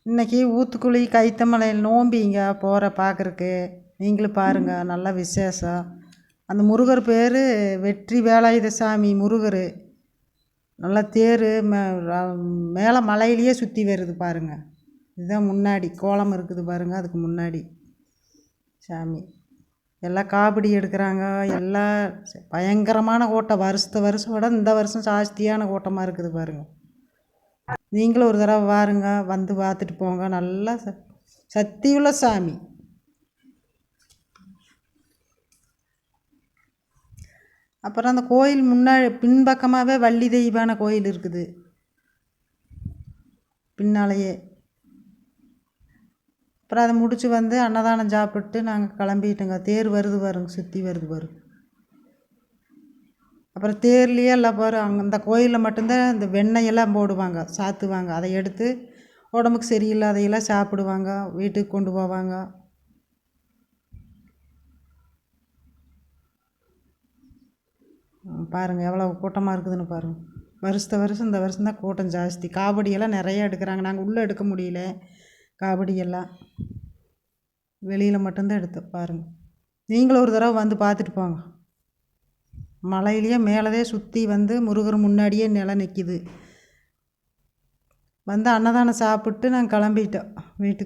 இன்றைக்கி ஊத்துக்குளி கைத்தமலையில் நோம்பிங்க போகிற பார்க்குறக்கு நீங்களும் பாருங்கள். நல்ல விசேஷம். அந்த முருகர் பேர் வெற்றி வேலாயுத சாமி முருகர். நல்லா தேர் மேலே மலையிலேயே சுற்றி வருது பாருங்கள். இதுதான் முன்னாடி கோலம் இருக்குது பாருங்கள். அதுக்கு முன்னாடி சாமி எல்லாம் காவடி எடுக்கிறாங்க. எல்லாம் பயங்கரமான கூட்டம். வருஷத்தை விட இந்த வருஷம் ஜாஸ்தியான கூட்டமாக இருக்குது பாருங்கள். நீங்களும் ஒரு தடவை வாருங்க, வந்து பார்த்துட்டு போங்க. நல்லா சக்தியுள்ள சாமி. அப்புறம் அந்த கோயில் முன்னாடி பின்பக்கமாகவே வள்ளி தெய்வான கோயில் இருக்குது பின்னாலேயே. அப்புறம் அதை முடித்து வந்து அன்னதானம் சாப்பிட்டு நாங்கள் கிளம்பிட்டோங்க. தேர் வருது பாருங்க, சுற்றி வருது பாருங்க. அப்புறம் தேர்லேயே எல்லாம் பாரு அங்கே அந்த கோயிலில் மட்டும்தான் இந்த வெண்ணெயெல்லாம் போடுவாங்க, சாத்துவாங்க. அதை எடுத்து உடம்புக்கு சரியில்லாதையெல்லாம் சாப்பிடுவாங்க, வீட்டுக்கு கொண்டு போவாங்க. பாருங்கள் எவ்வளோ கூட்டமாக இருக்குதுன்னு பாருங்கள். வருஷம் இந்த வருஷம் தான் கூட்டம் ஜாஸ்தி. காவடியெல்லாம் நிறைய எடுக்கிறாங்க. நாங்கள் உள்ளே எடுக்க முடியல காவடியெல்லாம், வெளியில் மட்டும்தான் எடுத்தோம் பாருங்கள். நீங்களும் ஒரு தடவை வந்து பார்த்துட்டு போங்க. மலையிலேயே மேலதே சுற்றி வந்து முருகர் முன்னாடியே நிலை நிற்கிது. வந்து அன்னதானம் சாப்பிட்டு நாங்கள் கிளம்பிட்டோம் வீட்டுக்கு.